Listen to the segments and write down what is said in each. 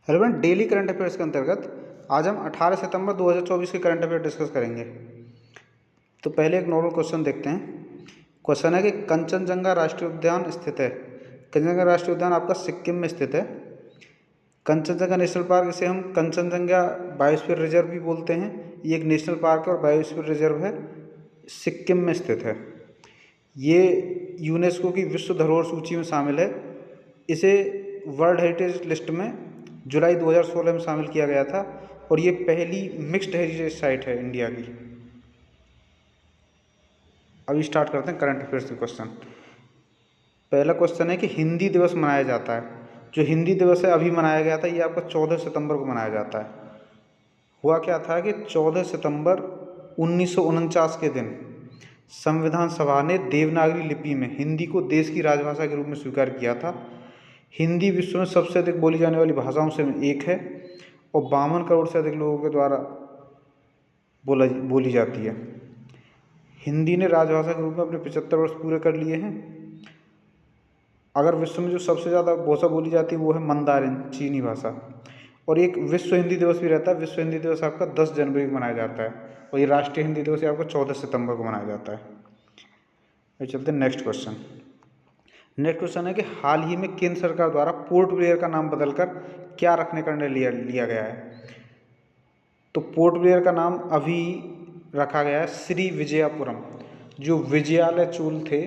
Hello daily current affairs के अंतर्गत आज हम 18 सितंबर 2024 के करंट अफेयर डिस्कस करेंगे। तो पहले एक नॉर्मल क्वेश्चन देखते हैं। क्वेश्चन है कि कंचनजंगा राष्ट्रीय उद्यान स्थित है। कंचनजंगा राष्ट्रीय उद्यान आपका सिक्किम में स्थित है। कंचनजंगा नेशनल पार्क, इसे हम कंचनजंगा बायोस्फीयर रिजर्व भी बोलते हैं। ये एक नेशनल पार्क और बायोस्फीयर रिजर्व है, सिक्किम में स्थित है। ये यूनेस्को की विश्व धरोहर सूची में शामिल है। इसे वर्ल्ड हेरिटेज लिस्ट में जुलाई 2016 में शामिल किया गया था और ये पहली मिक्स्ड हेरिटेज साइट है इंडिया की। अभी स्टार्ट करते हैं करंट अफेयर्स के क्वेश्चन। पहला क्वेश्चन है कि हिंदी दिवस मनाया जाता है। जो हिंदी दिवस है अभी मनाया गया था, ये आपका 14 सितंबर को मनाया जाता है। हुआ क्या था कि 14 सितंबर 1949 के दिन संविधान सभा ने देवनागरी लिपि में हिंदी को देश की राजभाषा के रूप में स्वीकार किया था। हिंदी विश्व में सबसे अधिक बोली जाने वाली भाषाओं से एक है और 52 करोड़ से अधिक लोगों के द्वारा बोली जाती है। हिंदी ने राजभाषा के रूप में अपने 75 वर्ष पूरे कर लिए हैं। अगर विश्व में जो सबसे ज़्यादा भाषा बोली जाती है वो है मंदारिन, चीनी भाषा। और एक विश्व हिंदी दिवस भी रहता है। विश्व हिंदी दिवस आपका 10 जनवरी को मनाया जाता है और ये राष्ट्रीय हिंदी दिवस आपका 14 सितंबर को मनाया जाता है। ये चलते हैं नेक्स्ट क्वेश्चन। नेक्स्ट क्वेश्चन है कि हाल ही में केंद्र सरकार द्वारा पोर्ट ब्लेयर का नाम बदलकर क्या रखने का निर्णय लिया गया है। तो पोर्ट ब्लेयर का नाम अभी रखा गया है श्री विजयपुरम। जो विजयालय चोल थे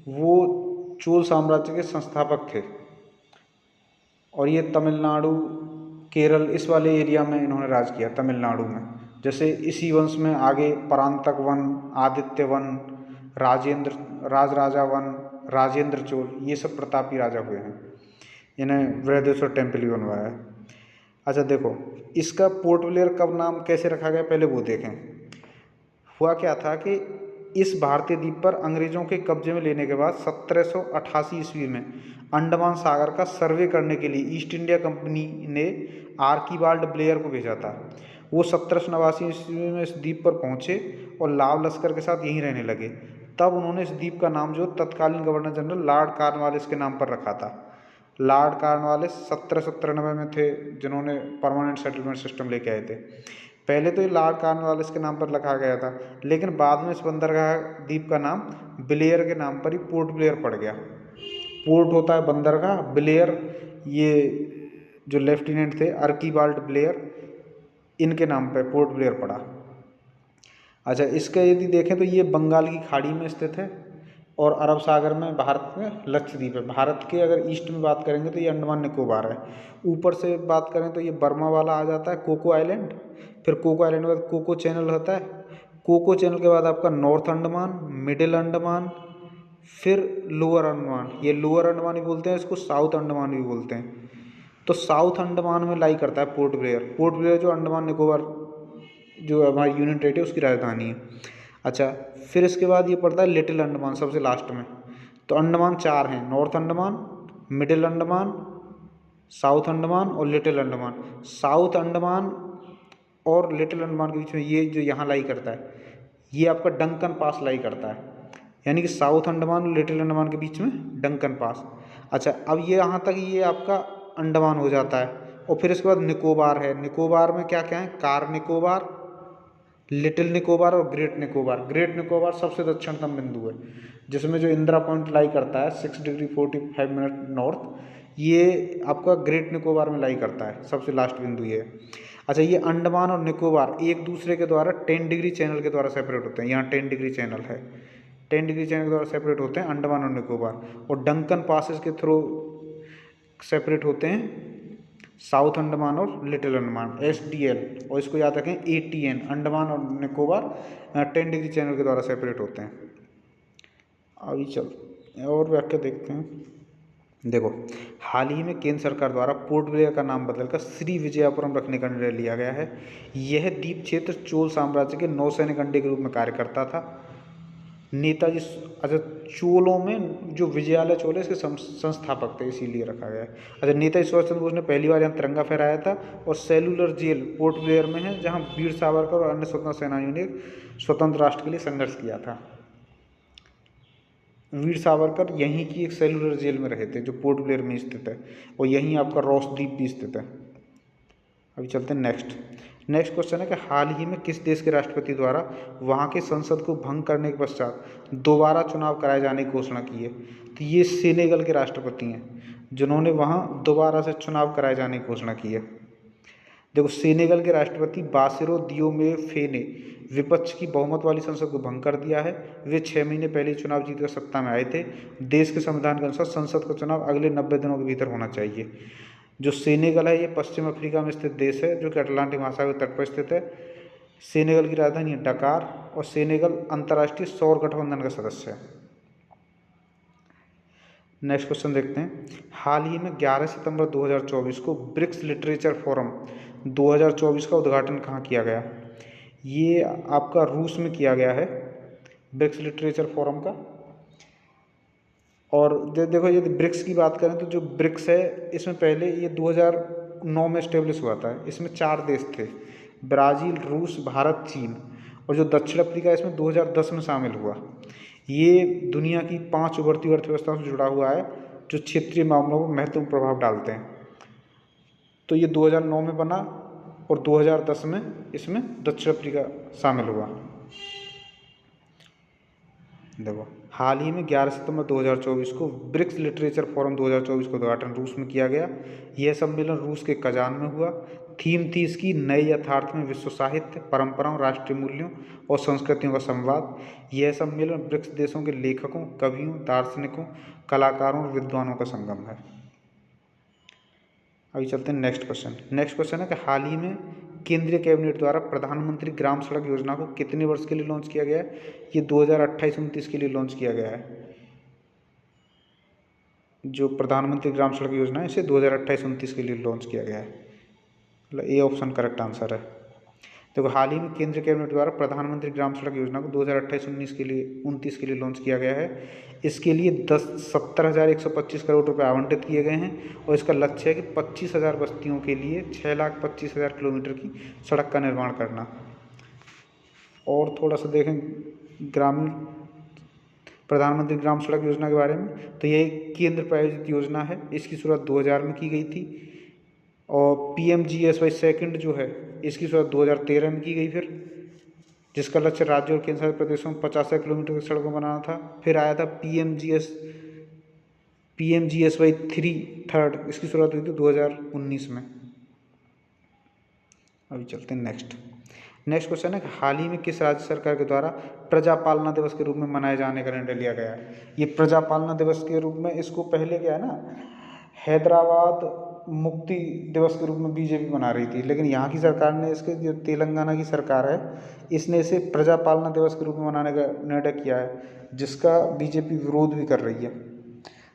वो चोल साम्राज्य के संस्थापक थे और ये तमिलनाडु, केरल, इस वाले एरिया में इन्होंने राज किया, तमिलनाडु में। जैसे इसी वंश में आगे Parantaka one, Aditya one, Rajaraja one, Rajendra Chola, ये सब प्रतापी राजा हुए हैं। इन्हें बृहदेश्वर टेम्पल भी बनवाया है। अच्छा देखो, इसका पोर्ट ब्लेयर कब नाम कैसे रखा गया पहले वो देखें। हुआ क्या था कि इस भारतीय द्वीप पर अंग्रेजों के कब्जे में लेने के बाद 1788 ईस्वी में अंडमान सागर का सर्वे करने के लिए ईस्ट इंडिया कंपनी ने आर्कीबाल्ड ब्लेयर को भेजा था। वो 1789 ईस्वी में इस द्वीप पर पहुंचे और लाव लश्कर के साथ यहीं रहने लगे। तब उन्होंने इस द्वीप का नाम जो तत्कालीन गवर्नर जनरल लॉर्ड कॉर्नवालिस के नाम पर रखा था। लॉर्ड कॉर्नवालिस 1793 में थे, जिन्होंने परमानेंट सेटलमेंट सिस्टम लेके आए थे। पहले तो ये लॉर्ड कॉर्नवालिस के नाम पर रखा गया था, लेकिन बाद में इस बंदरगाह द्वीप का नाम ब्लेयर के नाम पर ही पोर्ट ब्लेयर पड़ गया। पोर्ट होता है बंदरगाह, ब्लेयर ये जो लेफ्टिनेंट थे आर्कीबाल्ड ब्लेयर, इनके नाम पर पोर्ट ब्लेयर पड़ा। अच्छा, इसका यदि देखें तो ये बंगाल की खाड़ी में स्थित है और अरब सागर में भारत में लक्षद्वीप है। भारत के अगर ईस्ट में बात करेंगे तो ये अंडमान निकोबार है। ऊपर से बात करें तो ये बर्मा वाला आ जाता है, कोको आइलैंड। फिर कोको आइलैंड के बाद कोको चैनल होता है। कोको चैनल के बाद आपका नॉर्थ अंडमान, मिडिल अंडमान, फिर लोअर अंडमान। ये लोअर अंडमान भी बोलते हैं, इसको साउथ अंडमान भी बोलते हैं। तो साउथ अंडमान में लाई करता है पोर्ट ब्लेयर। पोर्ट ब्लेयर जो अंडमान निकोबार जो हमारी यूनियन टेरिटरी है उसकी राजधानी है। अच्छा, फिर इसके बाद ये पड़ता है लिटिल अंडमान सबसे लास्ट में। तो अंडमान 4 हैं, north Andaman, middle Andaman, south Andaman और लिटिल अंडमान। साउथ अंडमान और लिटिल अंडमान के बीच में ये जो यहाँ लाई करता है, ये आपका डंकन पास लाई करता है। यानी कि साउथ अंडमान और लिटिल अंडमान के बीच में डंकन पास। अच्छा, अब ये यहाँ तक ये आपका अंडमान हो जाता है। और फिर इसके बाद निकोबार है। निकोबार में क्या क्या है, कार निकोबार, लिटिल निकोबार और ग्रेट निकोबार। ग्रेट निकोबार सबसे दक्षिणतम बिंदु है, जिसमें जो इंदिरा पॉइंट लाई करता है 6 डिग्री 45 मिनट नॉर्थ, ये आपका ग्रेट निकोबार में लाई करता है, सबसे लास्ट बिंदु ये है। अच्छा, ये अंडमान और निकोबार एक दूसरे के द्वारा 10 डिग्री चैनल के द्वारा सेपरेट होते हैं। यहाँ 10 डिग्री चैनल है, 10 डिग्री चैनल के द्वारा सेपरेट होते हैं अंडमान और निकोबार। और डंकन पासेस के थ्रू सेपरेट होते हैं साउथ अंडमान और लिटिल अंडमान, SDL। और इसको याद रखें ATN, अंडमान और निकोबार 10 डिग्री चैनल के द्वारा सेपरेट होते हैं। अभी चल और व्याख्या देखते हैं। देखो, हाल ही में केंद्र सरकार द्वारा पोर्ट ब्लेयर का नाम बदलकर श्री विजयपुरम रखने का निर्णय लिया गया है। यह द्वीप क्षेत्र चोल साम्राज्य के नौसैनिक अड्डे के रूप में कार्य करता था। नेताजी, अच्छा, चोलों में जो विजयालय चोल है इसके संस्थापक थे, इसीलिए रखा गया है। अच्छा, नेताजी सुभाष चंद्र बोस ने पहली बार यहाँ तिरंगा फहराया था। और सेलुलर जेल पोर्ट ब्लेयर में है, जहाँ वीर सावरकर और अन्य स्वतंत्रता सेनानियों ने स्वतंत्र राष्ट्र के लिए संघर्ष किया था। वीर सावरकर यहीं की एक सेलुलर जेल में रहे थे जो पोर्ट ब्लेयर में स्थित है, और यहीं आपका रॉस द्वीप भी स्थित है। अभी चलते हैं नेक्स्ट क्वेश्चन है कि हाल ही में किस देश के राष्ट्रपति द्वारा वहाँ के संसद को भंग करने के पश्चात दोबारा चुनाव कराए जाने की घोषणा की है? तो ये सेनेगल के राष्ट्रपति हैं जिन्होंने वहाँ दोबारा से चुनाव कराए जाने की घोषणा की है। देखो, सेनेगल के राष्ट्रपति बासिरो दियोमे फे ने विपक्ष की बहुमत वाली संसद को भंग कर दिया है। वे 6 महीने पहले ही चुनाव जीतकर सत्ता में आए थे। देश के संविधान के अनुसार संसद का चुनाव अगले 90 दिनों के भीतर होना चाहिए। जो सेनेगल है ये पश्चिम अफ्रीका में स्थित देश है जो कि अटलांटिक महासागर तट पर स्थित है। सेनेगल की राजधानी है डकार और सेनेगल अंतर्राष्ट्रीय सौर गठबंधन का सदस्य है। नेक्स्ट क्वेश्चन देखते हैं। हाल ही में 11 सितंबर 2024 को ब्रिक्स लिटरेचर फोरम 2024 का उद्घाटन कहाँ किया गया? ये आपका रूस में किया गया है, ब्रिक्स लिटरेचर फोरम का। और देखो, यदि ब्रिक्स की बात करें तो जो ब्रिक्स है इसमें पहले ये 2009 में इस्टेब्लिश हुआ था। इसमें 4 देश थे, ब्राज़ील, रूस, भारत, चीन, और जो दक्षिण अफ्रीका इसमें 2010 में शामिल हुआ। ये दुनिया की 5 उभरती अर्थव्यवस्थाओं से जुड़ा हुआ है जो क्षेत्रीय मामलों में महत्वपूर्ण प्रभाव डालते हैं। तो ये 2009 में बना और 2010 में इसमें दक्षिण अफ्रीका शामिल हुआ। देखो, हाल ही में 11 सितंबर 2024 को ब्रिक्स लिटरेचर फोरम 2024 का उद्घाटन रूस में किया गया। यह सम्मेलन रूस के कजान में हुआ। थीम थी इसकी नए यथार्थ में विश्व साहित्य, परंपराओं, राष्ट्रीय मूल्यों और संस्कृतियों का संवाद। यह सम्मेलन ब्रिक्स देशों के लेखकों, कवियों, दार्शनिकों, कलाकारों और विद्वानों का संगम है। अभी चलते हैं नेक्स्ट क्वेश्चन है कि हाल ही में केंद्रीय कैबिनेट द्वारा प्रधानमंत्री ग्राम सड़क योजना को कितने वर्ष के लिए लॉन्च किया गया है? ये 2028-29 के लिए लॉन्च किया गया है। जो प्रधानमंत्री ग्राम सड़क योजना है इसे 2028-29 के लिए लॉन्च किया गया है। मतलब ए ऑप्शन करेक्ट आंसर है। देखो, हाल ही में केंद्रीय कैबिनेट द्वारा प्रधानमंत्री ग्राम सड़क योजना को 2028-29 के लिए लॉन्च किया गया है। इसके लिए 70,125 करोड़ रुपए आवंटित किए गए हैं और इसका लक्ष्य है कि 25,000 बस्तियों के लिए 6,25,000 किलोमीटर की सड़क का निर्माण करना। और थोड़ा सा देखें ग्रामीण प्रधानमंत्री ग्राम सड़क योजना के बारे में, तो यह एक केंद्र प्रायोजित योजना है। इसकी शुरुआत 2000 में की गई थी और PMGSY सेकंड जो है इसकी शुरुआत 2013 में की गई, जिसका लक्ष्य राज्य और केंद्र शासित प्रदेशों में 50 किलोमीटर की सड़कों बनाना था। फिर आया था PMGSY 3 थर्ड, इसकी शुरुआत हुई थी 2019 में। अभी चलते हैं नेक्स्ट क्वेश्चन है कि हाल ही में किस राज्य सरकार के द्वारा प्रजापालना दिवस के रूप में मनाए जाने का निर्णय लिया गया है? ये प्रजापालना दिवस के रूप में, इसको पहले क्या है ना, हैदराबाद मुक्ति दिवस के रूप में बीजेपी मना रही थी, लेकिन यहाँ की सरकार ने इसके, जो तेलंगाना की सरकार है, इसने इसे प्रजापालना दिवस के रूप में मनाने का निर्णय किया है, जिसका बीजेपी विरोध भी कर रही है।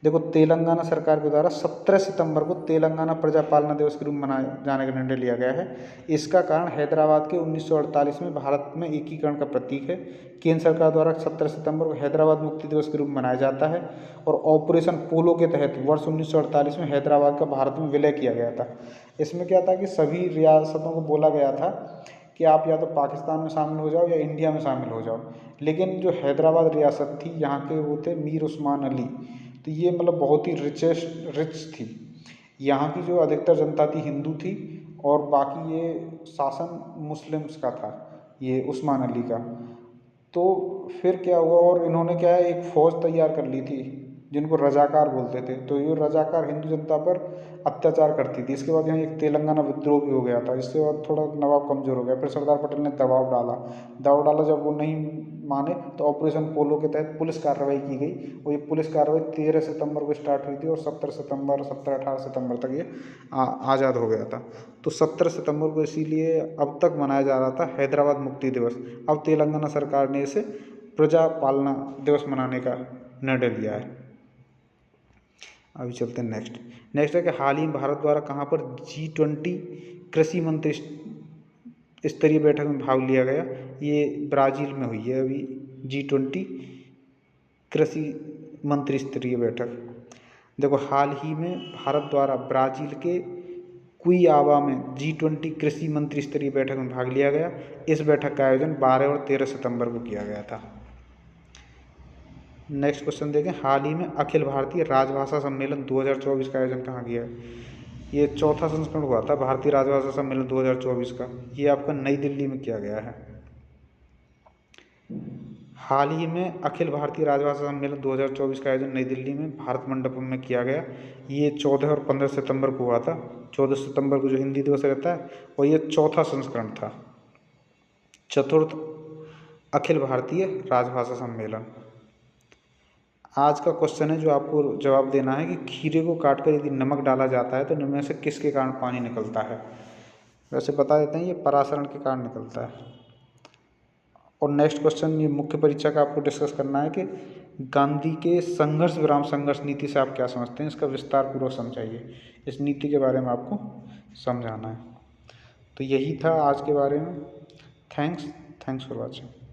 देखो, तेलंगाना सरकार के द्वारा 17 सितंबर को तेलंगाना प्रजापालना दिवस के रूप में मनाए जाने का निर्णय लिया गया है। इसका कारण हैदराबाद के 1948 में भारत में एकीकरण का प्रतीक है। केंद्र सरकार द्वारा 17 सितंबर को हैदराबाद मुक्ति दिवस के रूप में मनाया जाता है और ऑपरेशन पोलो के तहत वर्ष 1948 में हैदराबाद का भारत में विलय किया गया था। इसमें क्या था कि सभी रियासतों को बोला गया था कि आप या तो पाकिस्तान में शामिल हो जाओ या इंडिया में शामिल हो जाओ, लेकिन जो हैदराबाद रियासत थी यहाँ के वो थे मीर उस्मान अली, तो ये मतलब बहुत ही रिच थी। यहाँ की जो अधिकतर जनता थी हिंदू थी और बाकी ये शासन मुस्लिम्स का था, ये उस्मान अली का। तो फिर क्या हुआ, और इन्होंने क्या है, एक फ़ौज तैयार कर ली थी जिनको रजाकार बोलते थे। तो ये रजाकार हिंदू जनता पर अत्याचार करती थी। इसके बाद यहाँ एक तेलंगाना विद्रोह भी हो गया था। इसके बाद थोड़ा नवाब कमज़ोर हो गया, फिर सरदार पटेल ने दबाव डाला। जब वो नहीं माने तो ऑपरेशन पोलो के तहत पुलिस कार्रवाई की गई और ये पुलिस कार्रवाई 13 सितंबर को स्टार्ट हुई थी और 17-18 सितंबर तक ये आज़ाद हो गया था। तो 17 सितंबर को इसीलिए अब तक मनाया जा रहा था हैदराबाद मुक्ति दिवस। अब तेलंगाना सरकार ने इसे प्रजापालना दिवस मनाने का निर्णय लिया है। अभी चलते हैं नेक्स्ट है कि हाल ही में भारत द्वारा कहाँ पर G20 कृषि मंत्री स्तरीय बैठक में भाग लिया गया? ये ब्राज़ील में हुई है अभी G20 कृषि मंत्री स्तरीय बैठक। देखो, हाल ही में भारत द्वारा ब्राज़ील के कुइयाबा में G20 कृषि मंत्री स्तरीय बैठक में भाग लिया गया। इस बैठक का आयोजन 12 और 13 सितंबर को किया गया था। नेक्स्ट क्वेश्चन देखें, हाल ही में अखिल भारतीय राजभाषा सम्मेलन 2024 का आयोजन कहाँ किया है? ये चौथा संस्करण हुआ था भारतीय राजभाषा सम्मेलन 2024 का। ये आपका नई दिल्ली में किया गया है। हाल ही में अखिल भारतीय राजभाषा सम्मेलन 2024 का आयोजन नई दिल्ली में भारत मंडपम में किया गया। ये 14 और 15 सितंबर को हुआ था। 14 सितंबर को जो हिंदी दिवस रहता है, और ये चौथा संस्करण था, चतुर्थ अखिल भारतीय राजभाषा सम्मेलन। आज का क्वेश्चन है जो आपको जवाब देना है कि खीरे को काटकर यदि नमक डाला जाता है तो इनमें से किसके कारण पानी निकलता है। वैसे बता देते हैं, ये परासरण के कारण निकलता है। और नेक्स्ट क्वेश्चन, ये मुख्य परीक्षा का आपको डिस्कस करना है कि गांधी के संघर्ष विराम संघर्ष नीति से आप क्या समझते हैं, इसका विस्तार पूर्वक समझाइए। इस नीति के बारे में आपको समझाना है। तो यही था आज के बारे में। Thanks for watching.